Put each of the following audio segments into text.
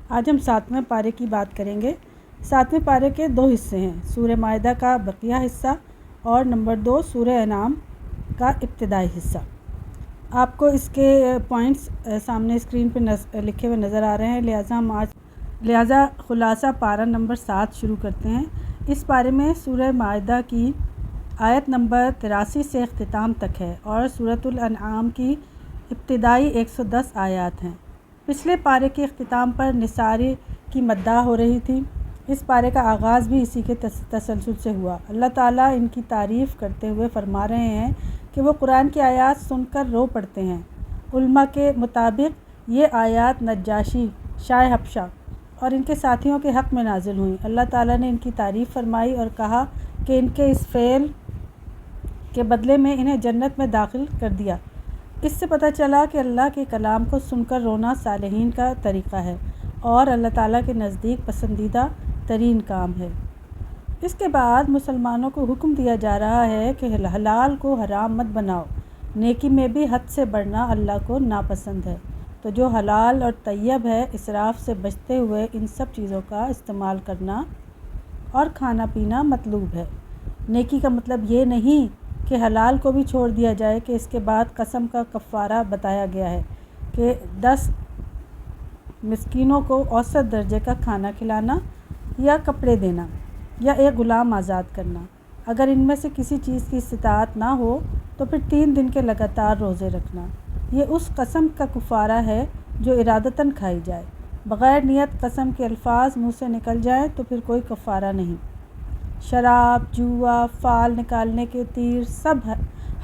آج ہم 7ویں پارے کی بات کریں گے۔ 7ویں پارے کے 2 حصے ہیں، سورہ مائدہ کا بقیہ حصہ اور نمبر 2 سورہ انعام کا ابتدائی حصہ۔ آپ کو اس کے پوائنٹس سامنے اسکرین پہ لکھے ہوئے نظر آ رہے ہیں، لہٰذا خلاصہ پارہ نمبر 7 شروع کرتے ہیں۔ اس پارے میں سورہ مائدہ کی آیت نمبر 83 سے اختتام تک ہے اور سورۃ الانعام کی ابتدائی 110 آیات ہیں۔ پچھلے پارے کے اختتام پر نصاری کی مداح ہو رہی تھی۔ اس پارے کا آغاز بھی اسی کے تسلسل سے ہوا۔ اللہ تعالیٰ ان کی تعریف کرتے ہوئے فرما رہے ہیں کہ وہ قرآن کی آیات سن کر رو پڑتے ہیں۔ علماء کے مطابق یہ آیات نجاشی شاہ حبشہ اور ان کے ساتھیوں کے حق میں نازل ہوئیں۔ اللہ تعالیٰ نے ان کی تعریف فرمائی اور کہا کہ ان کے اس فعل کے بدلے میں انہیں جنت میں داخل کر دیا۔ اس سے پتہ چلا کہ اللہ کے کلام کو سن کر رونا صالحین کا طریقہ ہے اور اللہ تعالیٰ کے نزدیک پسندیدہ ترین کام ہے۔ اس کے بعد مسلمانوں کو حکم دیا جا رہا ہے کہ حلال کو حرام مت بناؤ، نیکی میں بھی حد سے بڑھنا اللہ کو ناپسند ہے، تو جو حلال اور طیب ہے اسراف سے بچتے ہوئے ان سب چیزوں کا استعمال کرنا اور کھانا پینا مطلوب ہے۔ نیکی کا مطلب یہ نہیں کہ حلال کو بھی چھوڑ دیا جائے کہ اس کے بعد قسم کا کفارہ بتایا گیا ہے کہ 10 مسکینوں کو اوسط درجے کا کھانا کھلانا یا کپڑے دینا یا ایک غلام آزاد کرنا۔ اگر ان میں سے کسی چیز کی استطاعت نہ ہو تو پھر 3 دن کے لگاتار روزے رکھنا۔ یہ اس قسم کا کفارہ ہے جو ارادتاً کھائی جائے۔ بغیر نیت قسم کے الفاظ منہ سے نکل جائیں تو پھر کوئی کفارہ نہیں۔ شراب، جوا، فال نکالنے کے تیر سب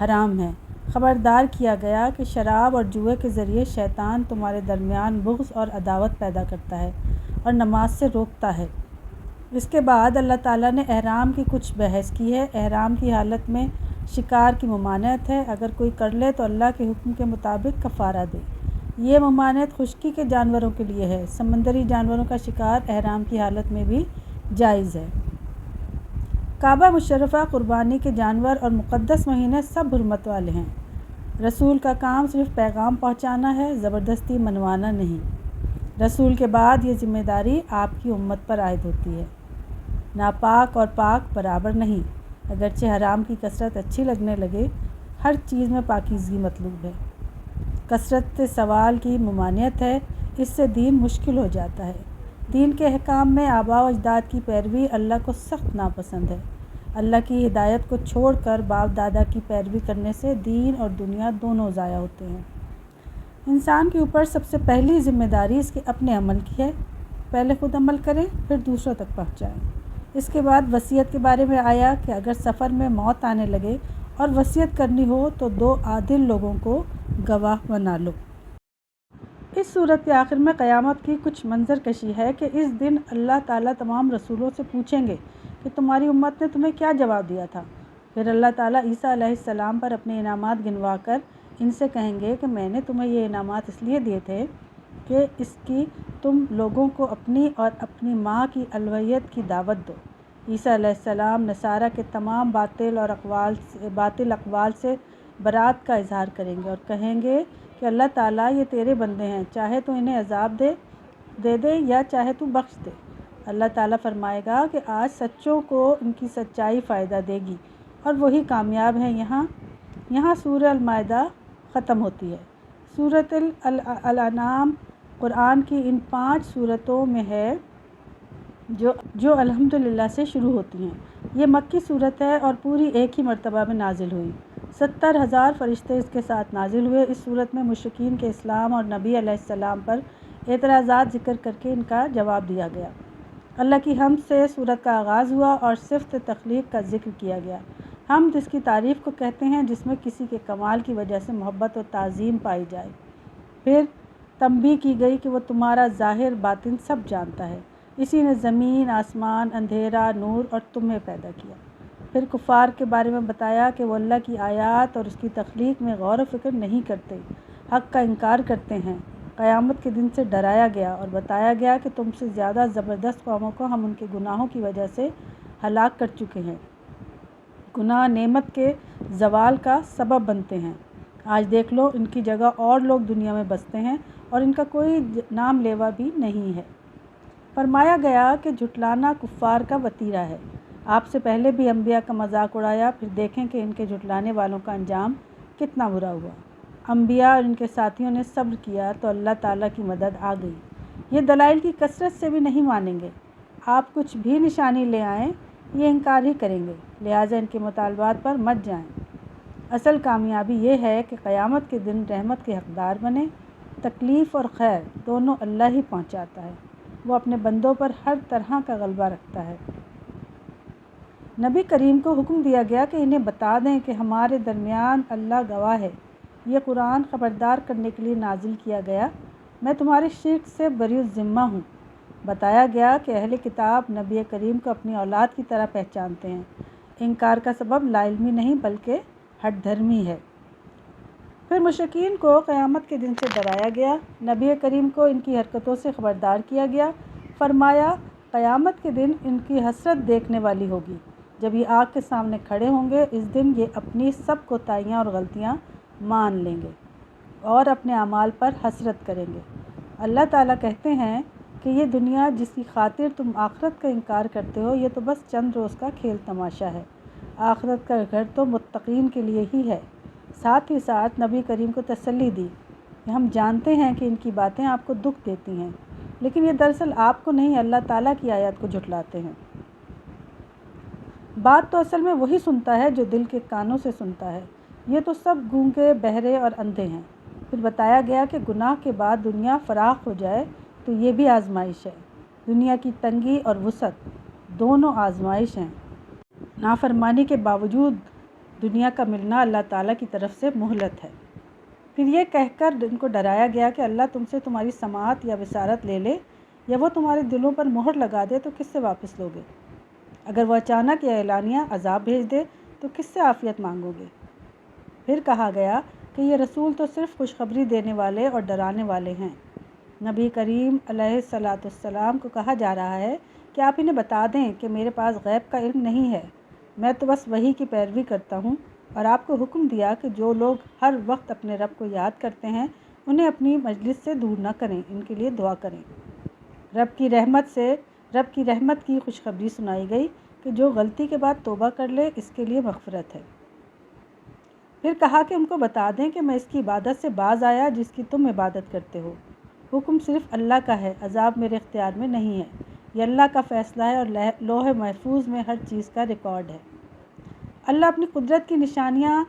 حرام ہیں۔ خبردار کیا گیا کہ شراب اور جوئے کے ذریعے شیطان تمہارے درمیان بغض اور عداوت پیدا کرتا ہے اور نماز سے روکتا ہے۔ اس کے بعد اللہ تعالیٰ نے احرام کی کچھ بحث کی ہے۔ احرام کی حالت میں شکار کی ممانعت ہے، اگر کوئی کر لے تو اللہ کے حکم کے مطابق کفارہ دے۔ یہ ممانعت خشکی کے جانوروں کے لیے ہے، سمندری جانوروں کا شکار احرام کی حالت میں بھی جائز ہے۔ کعبہ مشرفہ، قربانی کے جانور اور مقدس مہینے سب حرمت والے ہیں۔ رسول کا کام صرف پیغام پہنچانا ہے، زبردستی منوانا نہیں۔ رسول کے بعد یہ ذمہ داری آپ کی امت پر عائد ہوتی ہے۔ ناپاک اور پاک برابر نہیں، اگرچہ حرام کی کثرت اچھی لگنے لگے، ہر چیز میں پاکیزگی مطلوب ہے۔ کثرت سوال کی ممانعت ہے، اس سے دین مشکل ہو جاتا ہے۔ دین کے احکام میں آباء و اجداد کی پیروی اللہ کو سخت ناپسند ہے۔ اللہ کی ہدایت کو چھوڑ کر باپ دادا کی پیروی کرنے سے دین اور دنیا دونوں ضائع ہوتے ہیں۔ انسان کے اوپر سب سے پہلی ذمہ داری اس کے اپنے عمل کی ہے، پہلے خود عمل کریں پھر دوسروں تک پہنچائیں۔ اس کے بعد وصیت کے بارے میں آیا کہ اگر سفر میں موت آنے لگے اور وصیت کرنی ہو تو 2 عادل لوگوں کو گواہ بنا لو۔ اس صورت کے آخر میں قیامت کی کچھ منظر کشی ہے کہ اس دن اللہ تعالیٰ تمام رسولوں سے پوچھیں گے کہ تمہاری امت نے تمہیں کیا جواب دیا تھا؟ پھر اللہ تعالیٰ عیسیٰ علیہ السلام پر اپنے انعامات گنوا کر ان سے کہیں گے کہ میں نے تمہیں یہ انعامات اس لیے دیے تھے کہ اس کی تم لوگوں کو اپنی اور اپنی ماں کی الوہیت کی دعوت دو۔ عیسیٰ علیہ السلام نصارہ کے تمام باطل اقوال سے برات کا اظہار کریں گے اور کہیں گے کہ اللہ تعالیٰ یہ تیرے بندے ہیں، چاہے تو انہیں عذاب دے دے یا چاہے تو بخش دے۔ اللہ تعالیٰ فرمائے گا کہ آج سچوں کو ان کی سچائی فائدہ دے گی اور وہی کامیاب ہیں۔ یہاں سورہ المائدہ ختم ہوتی ہے۔ سورۃ الانعام قرآن کی ان 5 سورتوں میں ہے جو الحمدللہ سے شروع ہوتی ہیں۔ یہ مکی صورت ہے اور پوری ایک ہی مرتبہ میں نازل ہوئی۔ 70,000 فرشتے اس کے ساتھ نازل ہوئے۔ اس صورت میں مشرکین کے اسلام اور نبی علیہ السلام پر اعتراضات ذکر کر کے ان کا جواب دیا گیا۔ اللہ کی حمد سے صورت کا آغاز ہوا اور صفت تخلیق کا ذکر کیا گیا۔ حمد اس کی تعریف کو کہتے ہیں جس میں کسی کے کمال کی وجہ سے محبت و تعظیم پائی جائے۔ پھر تنبیہ کی گئی کہ وہ تمہارا ظاہر باطن سب جانتا ہے، اسی نے زمین، آسمان، اندھیرا، نور اور تمہیں پیدا کیا۔ پھر کفار کے بارے میں بتایا کہ وہ اللہ کی آیات اور اس کی تخلیق میں غور و فکر نہیں کرتے، حق کا انکار کرتے ہیں۔ قیامت کے دن سے ڈرایا گیا اور بتایا گیا کہ تم سے زیادہ زبردست قوموں کو ہم ان کے گناہوں کی وجہ سے ہلاک کر چکے ہیں۔ گناہ نعمت کے زوال کا سبب بنتے ہیں۔ آج دیکھ لو ان کی جگہ اور لوگ دنیا میں بستے ہیں اور ان کا کوئی نام لیوا بھی نہیں ہے۔ فرمایا گیا کہ جھٹلانا کفار کا وتیرہ ہے۔ آپ سے پہلے بھی انبیاء کا مذاق اڑایا، پھر دیکھیں کہ ان کے جھٹلانے والوں کا انجام کتنا برا ہوا۔ انبیاء اور ان کے ساتھیوں نے صبر کیا تو اللہ تعالیٰ کی مدد آ گئی۔ یہ دلائل کی کثرت سے بھی نہیں مانیں گے۔ آپ کچھ بھی نشانی لے آئیں، یہ انکار ہی کریں گے، لہٰذا ان کے مطالبات پر مت جائیں۔ اصل کامیابی یہ ہے کہ قیامت کے دن رحمت کے حقدار بنیں۔ تکلیف اور خیر دونوں اللہ ہی پہنچاتا ہے، وہ اپنے بندوں پر ہر طرح کا غلبہ رکھتا ہے۔ نبی کریم کو حکم دیا گیا کہ انہیں بتا دیں کہ ہمارے درمیان اللہ گواہ ہے، یہ قرآن خبردار کرنے کے لیے نازل کیا گیا، میں تمہارے شرک سے بری الذمہ ہوں۔ بتایا گیا کہ اہل کتاب نبی کریم کو اپنی اولاد کی طرح پہچانتے ہیں۔ انکار کا سبب لا علمی نہیں بلکہ ہٹ دھرمی ہے۔ پھر مشرکین کو قیامت کے دن سے ڈرایا گیا، نبی کریم کو ان کی حرکتوں سے خبردار کیا گیا۔ فرمایا قیامت کے دن ان کی حسرت دیکھنے والی ہوگی، جب یہ آگ کے سامنے کھڑے ہوں گے، اس دن یہ اپنی سب کوتاہیاں اور غلطیاں مان لیں گے اور اپنے اعمال پر حسرت کریں گے۔ اللہ تعالیٰ کہتے ہیں کہ یہ دنیا جس کی خاطر تم آخرت کا انکار کرتے ہو، یہ تو بس چند روز کا کھیل تماشا ہے، آخرت کا گھر تو متقین کے لیے ہی ہے۔ ساتھ ہی ساتھ نبی کریم کو تسلی دی کہ ہم جانتے ہیں کہ ان کی باتیں آپ کو دکھ دیتی ہیں، لیکن یہ دراصل آپ کو نہیں اللہ تعالیٰ کی آیات کو جھٹلاتے ہیں۔ بات تو اصل میں وہی سنتا ہے جو دل کے کانوں سے سنتا ہے، یہ تو سب گونگے، بہرے اور اندھے ہیں۔ پھر بتایا گیا کہ گناہ کے بعد دنیا فراخ ہو جائے تو یہ بھی آزمائش ہے۔ دنیا کی تنگی اور وسعت دونوں آزمائش ہیں۔ نافرمانی کے باوجود دنیا کا ملنا اللہ تعالیٰ کی طرف سے مہلت ہے۔ پھر یہ کہہ کر ان کو ڈرایا گیا کہ اللہ تم سے تمہاری سماعت یا بصارت لے لے، یا وہ تمہارے دلوں پر مہر لگا دے تو کس سے واپس لوگے؟ اگر وہ اچانک یا اعلانیہ عذاب بھیج دے تو کس سے عافیت مانگو گے؟ پھر کہا گیا کہ یہ رسول تو صرف خوشخبری دینے والے اور ڈرانے والے ہیں۔ نبی کریم علیہ الصلاۃ والسلام کو کہا جا رہا ہے کہ آپ انہیں بتا دیں کہ میرے پاس غیب کا علم نہیں ہے، میں تو بس وحی کی پیروی کرتا ہوں، اور آپ کو حکم دیا کہ جو لوگ ہر وقت اپنے رب کو یاد کرتے ہیں انہیں اپنی مجلس سے دور نہ کریں، ان کے لیے دعا کریں۔ رب کی رحمت کی خوشخبری سنائی گئی کہ جو غلطی کے بعد توبہ کر لے اس کے لیے مغفرت ہے۔ پھر کہا کہ ان کو بتا دیں کہ میں اس کی عبادت سے باز آیا جس کی تم عبادت کرتے ہو۔ حکم صرف اللہ کا ہے، عذاب میرے اختیار میں نہیں ہے، یہ اللہ کا فیصلہ ہے اور لوح محفوظ میں ہر چیز کا ریکارڈ ہے۔ اللہ اپنی قدرت کی نشانیاں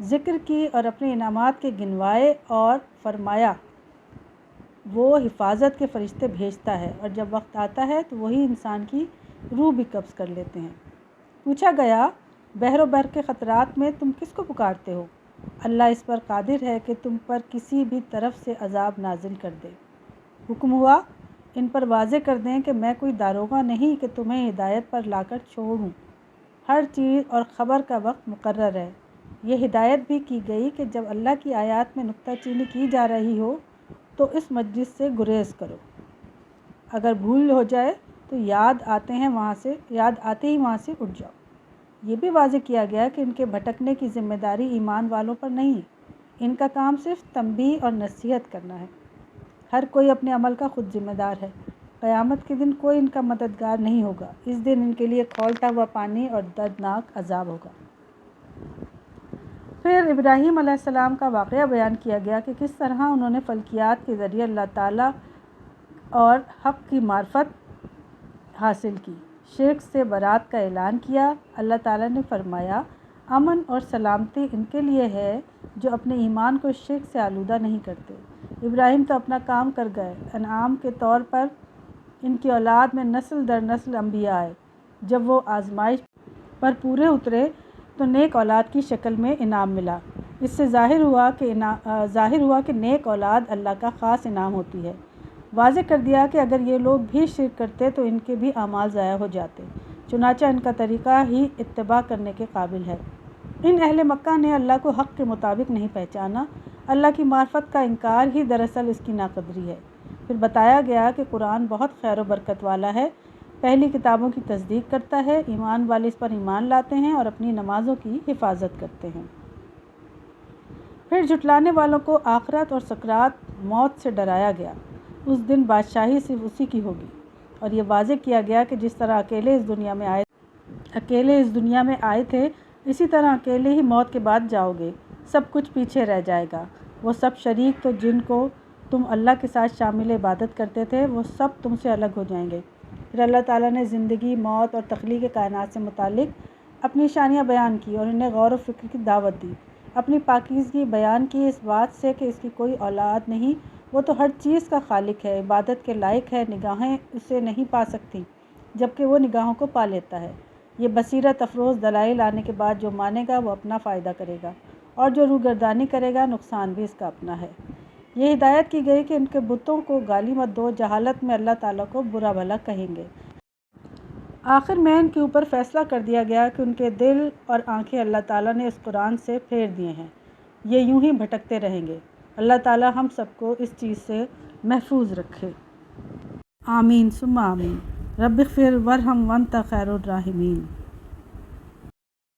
ذکر کی اور اپنے انعامات کے گنوائے اور فرمایا وہ حفاظت کے فرشتے بھیجتا ہے، اور جب وقت آتا ہے تو وہی انسان کی روح بھی قبض کر لیتے ہیں۔ پوچھا گیا بحر و بر کے خطرات میں تم کس کو پکارتے ہو؟ اللہ اس پر قادر ہے کہ تم پر کسی بھی طرف سے عذاب نازل کر دے۔ حکم ہوا ان پر واضح کر دیں کہ میں کوئی داروغہ نہیں کہ تمہیں ہدایت پر لا کر چھوڑوں۔ ہر چیز اور خبر کا وقت مقرر ہے۔ یہ ہدایت بھی کی گئی کہ جب اللہ کی آیات میں نکتہ چینی کی جا رہی ہو تو اس مجلس سے گریز کرو، اگر بھول ہو جائے تو یاد آتے ہی وہاں سے اٹھ جاؤ۔ یہ بھی واضح کیا گیا کہ ان کے بھٹکنے کی ذمہ داری ایمان والوں پر نہیں، ان کا کام صرف تنبیہ اور نصیحت کرنا ہے۔ ہر کوئی اپنے عمل کا خود ذمہ دار ہے۔ قیامت کے دن کوئی ان کا مددگار نہیں ہوگا، اس دن ان کے لیے کھولتا ہوا پانی اور دردناک عذاب ہوگا۔ پھر ابراہیم علیہ السلام کا واقعہ بیان کیا گیا کہ کس طرح انہوں نے فلکیات کے ذریعے اللہ تعالیٰ اور حق کی معرفت حاصل کی، شرک سے برات کا اعلان کیا۔ اللہ تعالیٰ نے فرمایا امن اور سلامتی ان کے لیے ہے جو اپنے ایمان کو شرک سے آلودہ نہیں کرتے۔ ابراہیم تو اپنا کام کر گئے، انعام کے طور پر ان کی اولاد میں نسل در نسل انبیاء آئے۔ جب وہ آزمائش پر پورے اترے تو نیک اولاد کی شکل میں انعام ملا۔ اس سے ظاہر ہوا کہ نیک اولاد اللہ کا خاص انعام ہوتی ہے۔ واضح کر دیا کہ اگر یہ لوگ بھی شرک کرتے تو ان کے بھی اعمال ضائع ہو جاتے، چنانچہ ان کا طریقہ ہی اتباع کرنے کے قابل ہے۔ ان اہل مکہ نے اللہ کو حق کے مطابق نہیں پہچانا، اللہ کی معرفت کا انکار ہی دراصل اس کی ناقدری ہے۔ پھر بتایا گیا کہ قرآن بہت خیر و برکت والا ہے، پہلی کتابوں کی تصدیق کرتا ہے، ایمان والے اس پر ایمان لاتے ہیں اور اپنی نمازوں کی حفاظت کرتے ہیں۔ پھر جھٹلانے والوں کو آخرت اور سکرات موت سے ڈرایا گیا۔ اس دن بادشاہی صرف اسی کی ہوگی، اور یہ واضح کیا گیا کہ جس طرح اکیلے اس دنیا میں آئے تھے اسی طرح اکیلے ہی موت کے بعد جاؤ گے۔ سب کچھ پیچھے رہ جائے گا۔ وہ سب شریک تو جن کو تم اللہ کے ساتھ شامل عبادت کرتے تھے وہ سب تم سے الگ ہو جائیں گے۔ پھر اللہ تعالیٰ نے زندگی، موت اور تخلیق کائنات سے متعلق اپنی نشانیاں بیان کی اور انہیں غور و فکر کی دعوت دی۔ اپنی پاکیزگی بیان کی اس بات سے کہ اس کی کوئی اولاد نہیں، وہ تو ہر چیز کا خالق ہے، عبادت کے لائق ہے، نگاہیں اسے نہیں پا سکتی جبکہ وہ نگاہوں کو پا لیتا ہے۔ یہ بصیرت افروز دلائل آنے کے بعد جو مانے گا وہ اپنا فائدہ کرے گا اور جو روگردانی کرے گا نقصان بھی اس کا اپنا ہے۔ یہ ہدایت کی گئی کہ ان کے بتوں کو گالی مت دو، جہالت میں اللہ تعالیٰ کو برا بھلا کہیں گے۔ آخر میں ان کے اوپر فیصلہ کر دیا گیا کہ ان کے دل اور آنکھیں اللہ تعالیٰ نے اس قرآن سے پھیر دیے ہیں، یہ یوں ہی بھٹکتے رہیں گے۔ اللہ تعالیٰ ہم سب کو اس چیز سے محفوظ رکھے۔ آمین ثم آمین۔ رب اغفر وارحم وانت خیر الراحمین۔